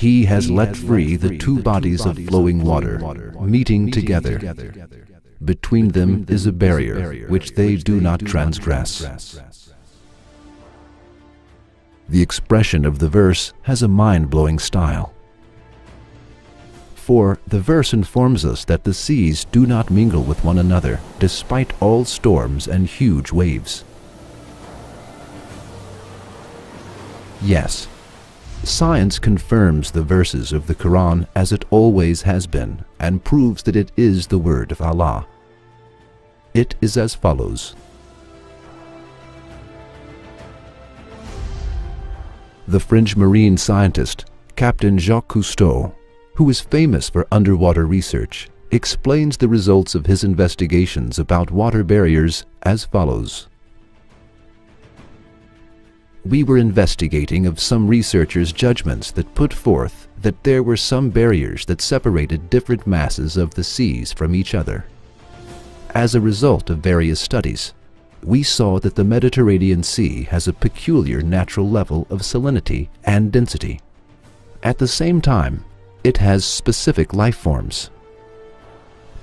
He has let free the two bodies of flowing water, meeting together. Between them is a barrier which they do not transgress. The expression of the verse has a mind-blowing style. For the verse informs us that the seas do not mingle with one another despite all storms and huge waves. Yes, science confirms the verses of the Quran as it always has been and proves that it is the word of Allah. It is as follows. The French marine scientist, Captain Jacques Cousteau, who is famous for underwater research, explains the results of his investigations about water barriers as follows. We were investigating of some researchers' judgments that put forth that there were some barriers that separated different masses of the seas from each other. As a result of various studies, we saw that the Mediterranean Sea has a peculiar natural level of salinity and density. At the same time, it has specific life forms.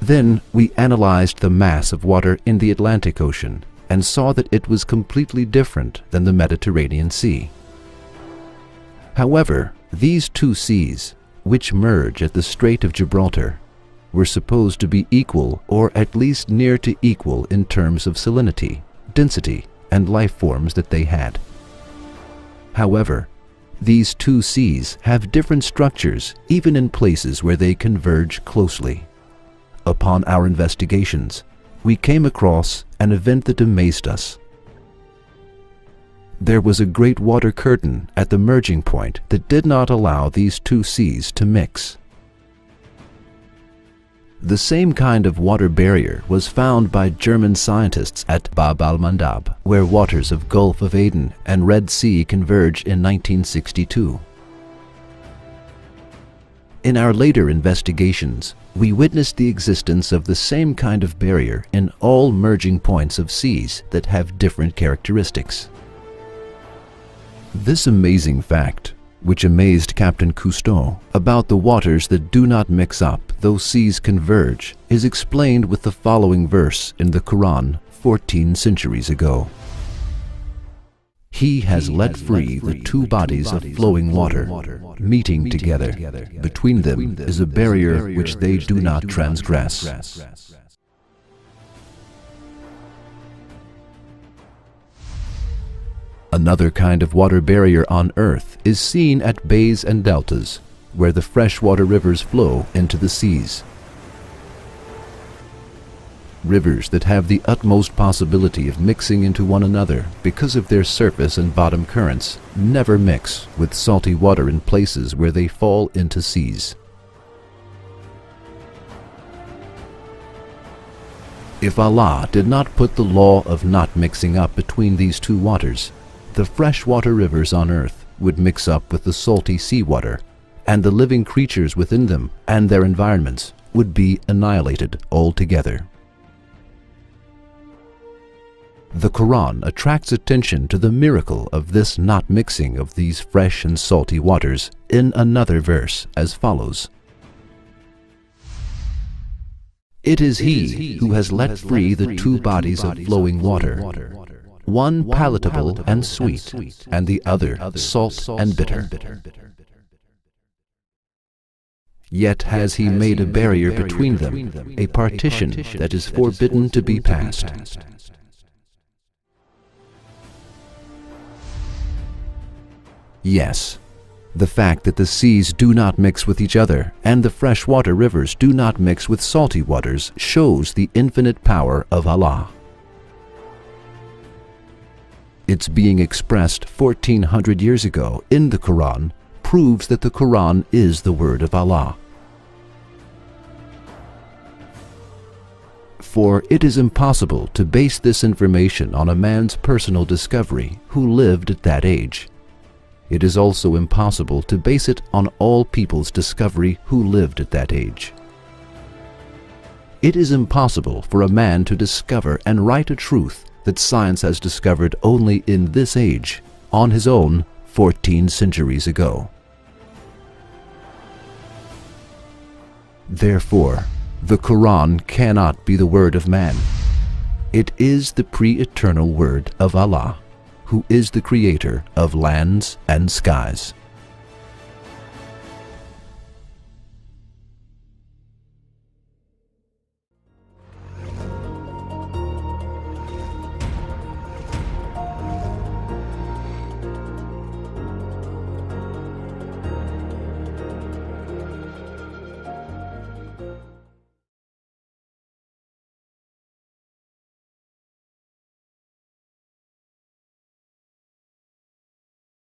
Then we analyzed the mass of water in the Atlantic Ocean and saw that it was completely different than the Mediterranean Sea. However, these two seas, which merge at the Strait of Gibraltar, were supposed to be equal or at least near to equal in terms of salinity, density, and life forms that they had. However, these two seas have different structures even in places where they converge closely. Upon our investigations, we came across an event that amazed us. There was a great water curtain at the merging point that did not allow these two seas to mix. The same kind of water barrier was found by German scientists at Bab al-Mandab, where waters of Gulf of Aden and Red Sea converge in 1962. In our later investigations, we witnessed the existence of the same kind of barrier in all merging points of seas that have different characteristics. This amazing fact, which amazed Captain Cousteau about the waters that do not mix up though seas converge, is explained with the following verse in the Quran 14 centuries ago. He has let free the two bodies of flowing water, meeting together. Between them is a barrier which they do not transgress. Another kind of water barrier on Earth is seen at bays and deltas, where the freshwater rivers flow into the seas. Rivers that have the utmost possibility of mixing into one another because of their surface and bottom currents never mix with salty water in places where they fall into seas. If Allah did not put the law of not mixing up between these two waters, the freshwater rivers on Earth would mix up with the salty seawater, and the living creatures within them and their environments would be annihilated altogether. The Quran attracts attention to the miracle of this not mixing of these fresh and salty waters in another verse as follows. It is He who has let free the two bodies of flowing water, one palatable and sweet, and the other salt and bitter. Yet has He made a barrier between them, a partition that is forbidden to be passed. Yes, the fact that the seas do not mix with each other and the freshwater rivers do not mix with salty waters shows the infinite power of Allah. Its being expressed 1400 years ago in the Quran proves that the Quran is the word of Allah. For it is impossible to base this information on a man's personal discovery who lived at that age. It is also impossible to base it on all people's discovery who lived at that age. It is impossible for a man to discover and write a truth that science has discovered only in this age, on his own 14 centuries ago. Therefore, the Quran cannot be the word of man. It is the pre-eternal word of Allah, who is the creator of lands and skies.